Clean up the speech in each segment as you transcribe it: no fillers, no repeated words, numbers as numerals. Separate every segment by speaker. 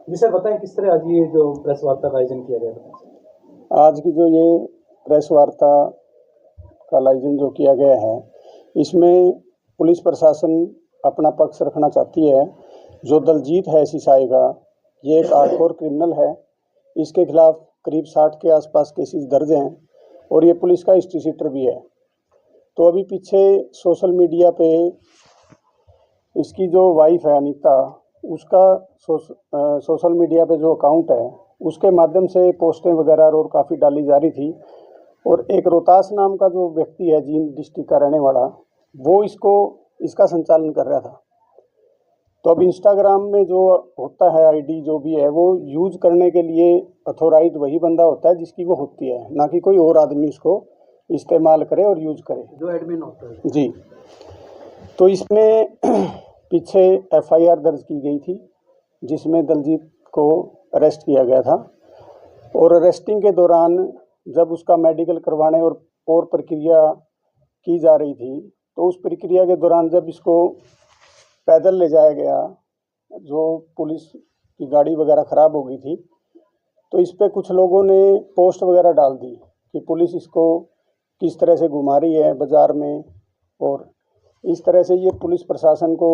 Speaker 1: जी sir, बताएं किस तरह आज ये जो प्रेस वार्ता का आयोजन किया गया था।
Speaker 2: आज की जो ये प्रेस वार्ता का आयोजन जो किया गया है, इसमें पुलिस प्रशासन अपना पक्ष रखना चाहती है। जो दलजीत है सिसाई का, ये एक हार्डकोर क्रिमिनल है। इसके खिलाफ करीब 60 के आसपास केसेस दर्ज हैं और ये पुलिस का हिस्ट्री शीटर भी है। तो अभी पीछे सोशल मीडिया पे इसकी जो वाइफ है अनीता, उसका सोशल मीडिया पे जो अकाउंट है उसके माध्यम से पोस्टें वगैरह और काफ़ी डाली जा रही थी। और एक रोहतास नाम का जो व्यक्ति है, जींद डिस्ट्रिक्ट का रहने वाला, वो इसका संचालन कर रहा था। तो अब इंस्टाग्राम में जो होता है आईडी जो भी है, वो यूज करने के लिए अथोराइज वही बंदा होता है जिसकी वो होती है, ना कि कोई और आदमी उसको इस्तेमाल करे और यूज करे,
Speaker 1: जो एडमिन होता है
Speaker 2: जी। तो इसमें पीछे एफआईआर दर्ज की गई थी जिसमें दलजीत को अरेस्ट किया गया था। और अरेस्टिंग के दौरान जब उसका मेडिकल करवाने और प्रक्रिया की जा रही थी, तो उस प्रक्रिया के दौरान जब इसको पैदल ले जाया गया, जो पुलिस की गाड़ी वगैरह ख़राब हो गई थी, तो इस पर कुछ लोगों ने पोस्ट वगैरह डाल दी कि पुलिस इसको किस तरह से घुमा रही है बाज़ार में, और इस तरह से ये पुलिस प्रशासन को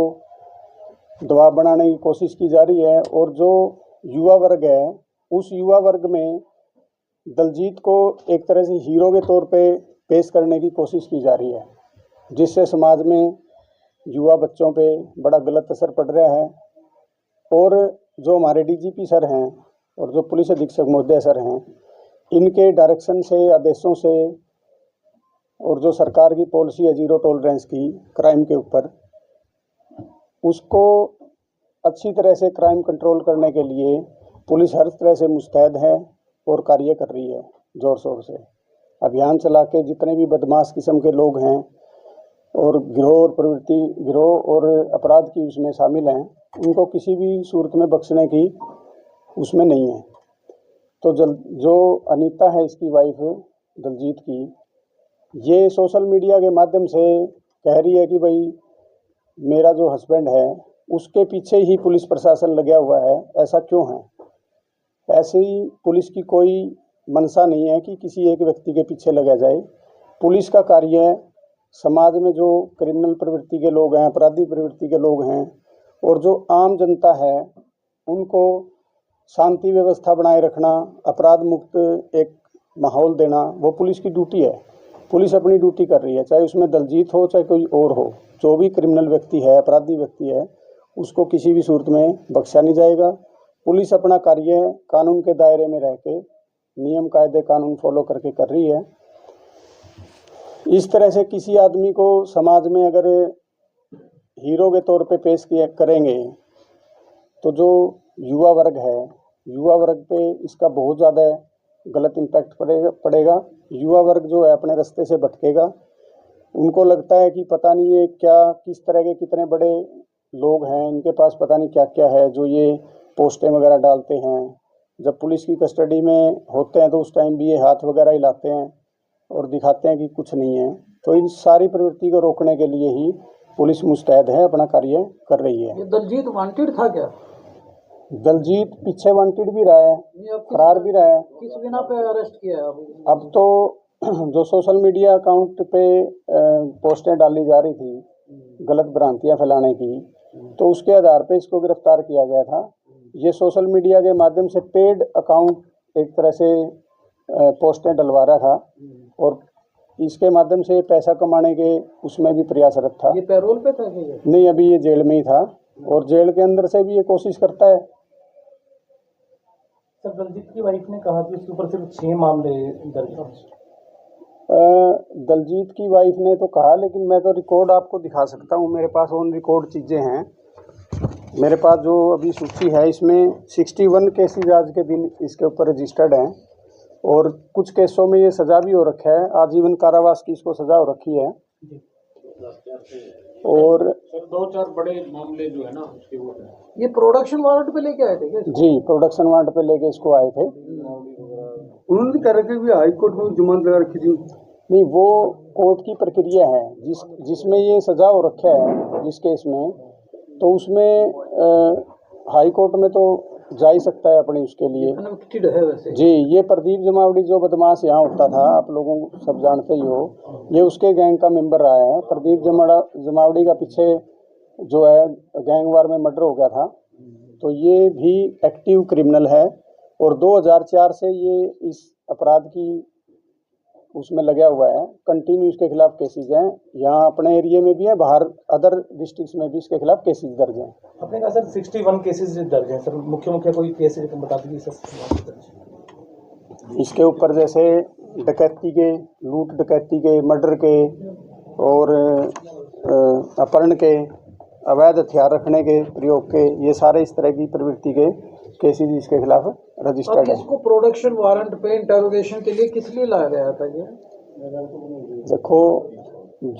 Speaker 2: दबाव बनाने की कोशिश की जा रही है। और जो युवा वर्ग है, उस युवा वर्ग में दलजीत को एक तरह से हीरो के तौर पे पेश करने की कोशिश की जा रही है, जिससे समाज में युवा बच्चों पे बड़ा गलत असर पड़ रहा है। और जो हमारे डीजीपी सर हैं और जो पुलिस अधीक्षक महोदय सर हैं, इनके डायरेक्शन से, आदेशों से, और जो सरकार की पॉलिसी है जीरो टॉलरेंस की क्राइम के ऊपर, उसको अच्छी तरह से क्राइम कंट्रोल करने के लिए पुलिस हर तरह से मुस्तैद है और कार्य कर रही है ज़ोर शोर से। अभियान चला के जितने भी बदमाश किस्म के लोग हैं और गिरोह और अपराध की उसमें शामिल हैं, उनको किसी भी सूरत में बख्शने की उसमें नहीं है। तो जो अनीता है इसकी वाइफ दलजीत की, ये सोशल मीडिया के माध्यम से कह रही है कि भाई मेरा जो हस्बैंड है उसके पीछे ही पुलिस प्रशासन लगा हुआ है, ऐसा क्यों है। ऐसी पुलिस की कोई मंशा नहीं है कि किसी एक व्यक्ति के पीछे लगा जाए। पुलिस का कार्य है समाज में जो क्रिमिनल प्रवृत्ति के लोग हैं, अपराधी प्रवृत्ति के लोग हैं, और जो आम जनता है, उनको शांति व्यवस्था बनाए रखना, अपराध मुक्त एक माहौल देना, वो पुलिस की ड्यूटी है। पुलिस अपनी ड्यूटी कर रही है, चाहे उसमें दलजीत हो चाहे कोई और हो। जो भी क्रिमिनल व्यक्ति है, अपराधी व्यक्ति है, उसको किसी भी सूरत में बख्शा नहीं जाएगा। पुलिस अपना कार्य कानून के दायरे में रह के नियम कायदे कानून फॉलो करके कर रही है। इस तरह से किसी आदमी को समाज में अगर हीरो के तौर पे पेश करेंगे, तो जो युवा वर्ग है, युवा वर्ग पे इसका बहुत ज़्यादा गलत इम्पैक्ट पड़ेगा। युवा वर्ग जो है अपने रास्ते से भटकेगा। उनको लगता है कि पता नहीं ये क्या, किस तरह के कितने बड़े लोग हैं, इनके पास पता नहीं क्या क्या है जो ये पोस्टें वगैरह डालते हैं। जब पुलिस की कस्टडी में होते हैं तो उस टाइम भी ये हाथ वगैरह हिलाते हैं और दिखाते हैं कि कुछ नहीं है। तो इन सारी प्रवृत्ति को रोकने के लिए ही पुलिस मुस्तैद है, अपना कार्य कर रही है।
Speaker 1: ये दलजीत वांटेड था क्या?
Speaker 2: दलजीत पीछे वांटेड भी रहा है, फरार भी रहा है।
Speaker 1: किस बिना पे अरेस्ट किया है अभी?
Speaker 2: अब तो जो सोशल मीडिया अकाउंट पे पोस्टें डाली जा रही थी गलत भ्रांतियां फैलाने की, तो उसके आधार पे इसको गिरफ्तार किया गया था। ये सोशल मीडिया के माध्यम से पेड अकाउंट एक तरह से पोस्टें डलवा रहा था और इसके माध्यम से पैसा कमाने के उसमें भी प्रयासरत था।
Speaker 1: ये पैरोल पे था कि
Speaker 2: नहीं, अभी ये जेल में ही था और जेल के अंदर से भी ये कोशिश करता है।
Speaker 1: सर, दलजीत की वाइफ ने कहा कि उसके ऊपर सिर्फ 6 मामले दर्ज हैं।
Speaker 2: दलजीत की वाइफ ने तो कहा, लेकिन मैं तो रिकॉर्ड आपको दिखा सकता हूँ, मेरे पास ऑन रिकॉर्ड चीज़ें हैं। मेरे पास जो अभी सूची है इसमें 61 केसेज आज के दिन इसके ऊपर रजिस्टर्ड हैं और कुछ केसों में ये सज़ा भी हो रखा है, आजीवन कारावास की इसको सज़ा हो रखी है। और
Speaker 1: 2-4 बड़े मामले जो है ना उसके वो है। ये प्रोडक्शन वारंट पे लेके आए थे क्या?
Speaker 2: जी, प्रोडक्शन वारंट पे लेके इसको आए थे।
Speaker 1: उन्होंने कह रखे भी हाई कोर्ट में जमानत लगा रखी थी।
Speaker 2: नहीं, वो कोर्ट की प्रक्रिया है जिसमें ये सज़ा हो रखा है जिस केस में, तो उसमें हाई कोर्ट में तो जा ही सकता है अपनी उसके लिए।
Speaker 1: कनेक्टेड है वैसे।
Speaker 2: जी, ये प्रदीप जमावड़ी जो बदमाश यहाँ होता था, आप लोगों सब जानते ही हो, ये उसके गैंग का मेंबर रहा है। प्रदीप जमावड़ी का पीछे जो है गैंग वार में मर्डर हो गया था, तो ये भी एक्टिव क्रिमिनल है और 2004 से ये इस अपराध की उसमें लगा हुआ है। कंटिन्यू इसके खिलाफ केसेस हैं, यहाँ अपने एरिया में भी है, बाहर अदर डिस्ट्रिक्ट्स में भी इसके खिलाफ केसेस दर्ज हैं।
Speaker 3: आपने कहा सर 61 केसेस दर्ज हैं सर, मुख्य कोई केस है तो बता दीजिए सर।
Speaker 2: इसके ऊपर जैसे डकैती के, लूट डकैती के, मर्डर के और अपहरण के, अवैध हथियार रखने के, प्रयोग के, ये सारे इस तरह की प्रवृत्ति के केसेस इसके खिलाफ रजिस्टर्ड है।
Speaker 1: इसको प्रोडक्शन वारंट पे इंटरोगेशन के लिए किस लिए लाया गया था ये?
Speaker 2: देखो,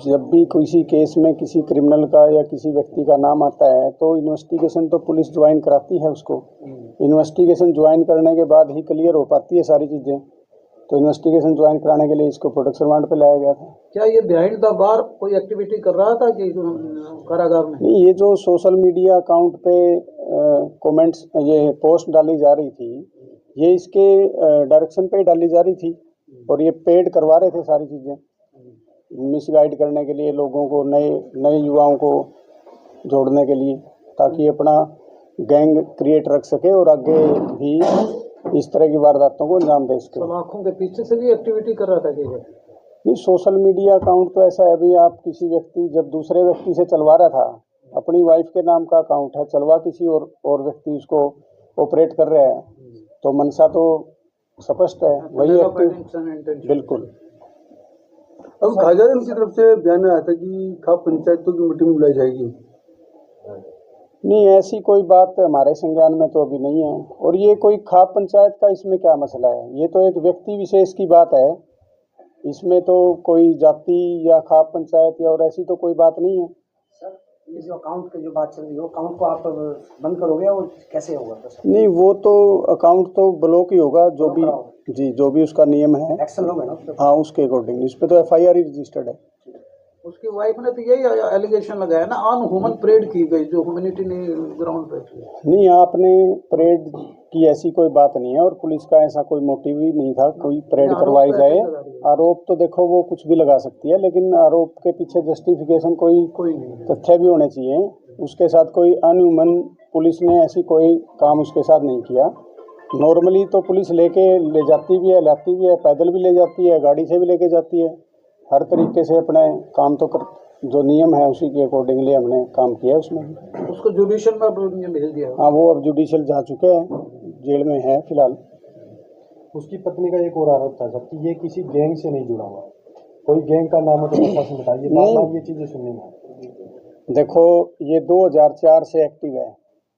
Speaker 2: जब भी किसी केस में किसी क्रिमिनल का या किसी व्यक्ति का नाम आता है तो इन्वेस्टिगेशन तो पुलिस ज्वाइन कराती है उसको। इन्वेस्टिगेशन ज्वाइन करने के बाद ही क्लियर हो पाती है सारी चीज़ें, तो इन्वेस्टिगेशन ज्वाइन कराने के लिए इसको प्रोडक्शन वारंट पे लाया गया था।
Speaker 1: क्या ये बिहाइंड द बार कोई एक्टिविटी कर रहा था कि कारागार में?
Speaker 2: नहीं, ये जो सोशल मीडिया अकाउंट पे कमेंट्स, ये पोस्ट डाली जा रही थी, ये इसके डायरेक्शन पे ही डाली जा रही थी और ये पेड करवा रहे थे सारी चीज़ें, मिसगाइड करने के लिए लोगों को, नए युवाओं को जोड़ने के लिए, ताकि अपना गैंग क्रिएट रख सके और आगे भी इस तरह की वारदातों को अंजाम दे सके।
Speaker 1: आँखों के पीछे से भी एक्टिविटी कर रहा था कि
Speaker 2: नहीं, सोशल मीडिया अकाउंट तो ऐसा है, अभी आप किसी व्यक्ति जब दूसरे व्यक्ति से चलवा रहा था, अपनी वाइफ के नाम का अकाउंट है, चलवा किसी और व्यक्ति उसको ऑपरेट कर रहा है, तो मनसा तो स्पष्ट है, वही एक्टिव। बिल्कुल।
Speaker 4: अब खाजारन की तरफ से बयान आया था कि खाप पंचायतों की मीटिंग बुलाई जाएगी।
Speaker 2: नहीं, ऐसी कोई बात हमारे संज्ञान में तो अभी नहीं है, और ये कोई खाप पंचायत का इसमें क्या मसला है? ये तो एक व्यक्ति विशेष की बात है, इसमें तो कोई जाति या खाप पंचायत या और ऐसी तो कोई बात नहीं है।
Speaker 5: सर, ये जो अकाउंट की जो बात चल रही है, अकाउंट को आप बंद करोगे और कैसे होगा?
Speaker 2: नहीं, वो तो अकाउंट तो ब्लॉक ही होगा, जो भी जी जो भी उसका नियम है,
Speaker 5: एक्शन होगा ना।
Speaker 2: हाँ, उसके अकॉर्डिंग इस पे तो FIR ही रजिस्टर्ड है।
Speaker 1: उसकी वाइफ ने तो यही एलिगेशन लगाया ना, अनह्यूमन परेड की गई जो ह्यूमैनिटी ने ग्राउंड पे की।
Speaker 2: नहीं, आपने परेड की ऐसी कोई बात नहीं है और पुलिस का ऐसा कोई मोटिव ही नहीं था कोई परेड करवाई जाए। आरोप तो देखो वो कुछ भी लगा सकती है, लेकिन आरोप के पीछे जस्टिफिकेशन कोई तथ्य भी होने चाहिए। उसके साथ कोई अनह्यूमन, पुलिस ने ऐसी कोई काम उसके साथ नहीं किया। नॉर्मली तो पुलिस ले जाती भी है, लाती भी है, पैदल भी ले जाती है, गाड़ी से भी लेके जाती है, हर तरीके से अपने काम तो जो नियम है उसी के अकॉर्डिंगली हमने काम किया उसमें।
Speaker 1: उसको जुडिशियल में भेज दिया।
Speaker 2: हाँ, वो अब जुडिशियल जा चुके हैं, जेल में है फिलहाल।
Speaker 3: उसकी पत्नी का एक और आरोप था सर कि ये किसी गैंग से नहीं जुड़ा हुआ, कोई गैंग का नाम हो तो बताइए। बार-बार ये चीज़ें सुनने में।
Speaker 2: देखो, ये 2004 से एक्टिव है।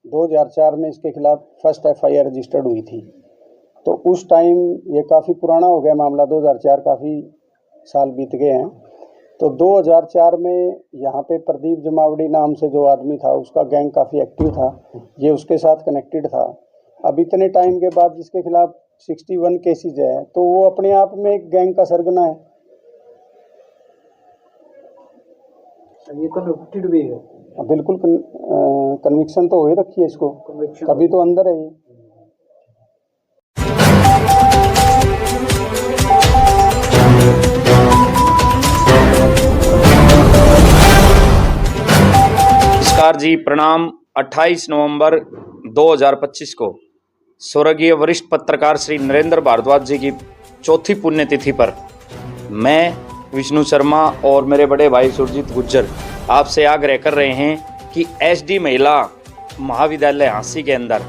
Speaker 2: 2004 में इसके खिलाफ फर्स्ट FIR रजिस्टर्ड हुई थी, तो उस टाइम ये काफ़ी पुराना हो गया मामला। 2004 काफ़ी साल बीत गए हैं, तो 2004 में यहाँ पे प्रदीप जमावड़ी नाम से जो आदमी था, उसका गैंग काफ़ी एक्टिव था, ये उसके साथ कनेक्टेड था। अब इतने टाइम के बाद जिसके खिलाफ 61 केसेज है, तो वो अपने आप में एक गैंग का सरगना है।
Speaker 1: ये कनेक्टेड भी है,
Speaker 2: बिल्कुल। कन्विक्शन तो हो ही रखी है इसको, तभी तो अंदर है ये।
Speaker 6: नमस्कार जी, प्रणाम। 28 नवंबर 2025 को स्वर्गीय वरिष्ठ पत्रकार श्री नरेंद्र भारद्वाज जी की चौथी पुण्यतिथि पर मैं विष्णु शर्मा और मेरे बड़े भाई सुरजीत गुज्जर आपसे आग्रह कर रहे हैं कि SD महिला महाविद्यालय हांसी के अंदर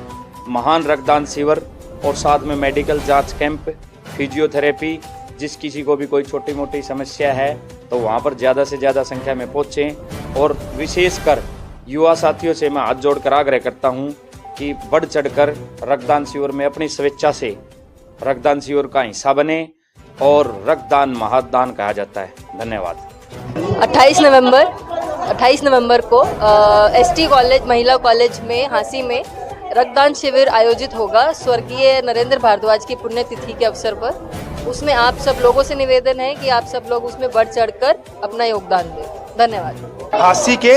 Speaker 6: महान रक्तदान शिविर और साथ में मेडिकल जांच कैंप, फिजियोथेरेपी, जिस किसी को भी कोई छोटी मोटी समस्या है तो वहाँ पर ज़्यादा से ज़्यादा संख्या में पहुँचें। और विशेषकर युवा साथियों से मैं हाथ जोड़कर आग्रह करता हूँ कि बढ़ चढ़कर रक्तदान शिविर में अपनी स्वेच्छा से रक्तदान शिविर का हिस्सा बने और रक्तदान महादान कहा जाता है। धन्यवाद।
Speaker 7: 28 नवंबर को ST कॉलेज, महिला कॉलेज में हांसी में रक्तदान शिविर आयोजित होगा स्वर्गीय नरेंद्र भारद्वाज की पुण्यतिथि के अवसर पर। उसमें आप सब लोगों से निवेदन है कि आप सब लोग उसमें बढ़ चढ़कर अपना योगदान दें। धन्यवाद।
Speaker 8: हांसी के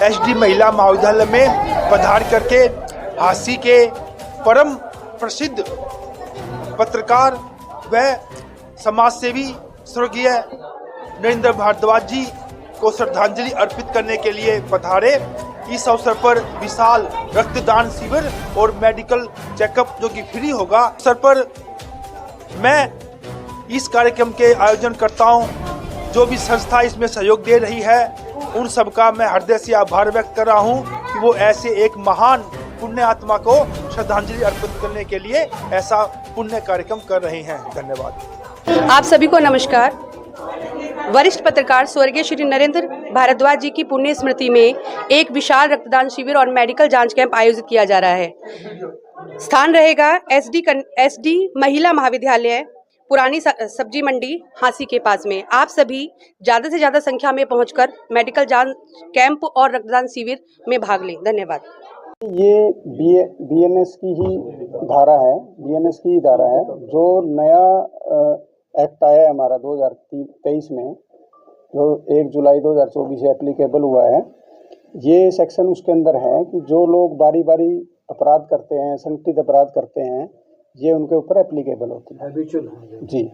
Speaker 8: SD महिला महाविद्यालय में पधार करके हांसी के परम प्रसिद्ध पत्रकार व समाजसेवी स्वर्गीय नरेंद्र भारद्वाज जी को श्रद्धांजलि अर्पित करने के लिए पधारे। इस अवसर पर विशाल रक्तदान शिविर और मेडिकल चेकअप जो कि फ्री होगा, अवसर पर मैं इस कार्यक्रम के आयोजनकर्ताओं, जो भी संस्था इसमें सहयोग दे रही है, उन सबका मैं हृदय से आभार व्यक्त कर रहा हूं कि वो ऐसे एक महान पुण्य आत्मा को श्रद्धांजलि अर्पित करने के लिए ऐसा पुण्य कार्यक्रम कर रहे हैं। धन्यवाद।
Speaker 9: आप सभी को नमस्कार। वरिष्ठ पत्रकार स्वर्गीय श्री नरेंद्र भारद्वाज जी की पुण्य स्मृति में एक विशाल रक्तदान शिविर और मेडिकल जांच कैंप आयोजित किया जा रहा है। स्थान रहेगा एसडी महिला महाविद्यालय, पुरानी सब्जी मंडी, हांसी के पास में। आप सभी ज़्यादा से ज़्यादा संख्या में पहुंचकर मेडिकल जांच कैंप और रक्तदान शिविर में भाग लें। धन्यवाद।
Speaker 2: ये बीएनएस की ही धारा है, बीएनएस की ही धारा है। जो नया एक्ट आया है हमारा 2023 में, जो 1 जुलाई 2024 से एप्लीकेबल हुआ है, ये सेक्शन उसके अंदर है कि जो लोग बारी बारी अपराध करते हैं, संगठित अपराध करते हैं, ये उनके ऊपर एप्लीकेबल होती है।
Speaker 1: हैबिचुअल
Speaker 2: जी।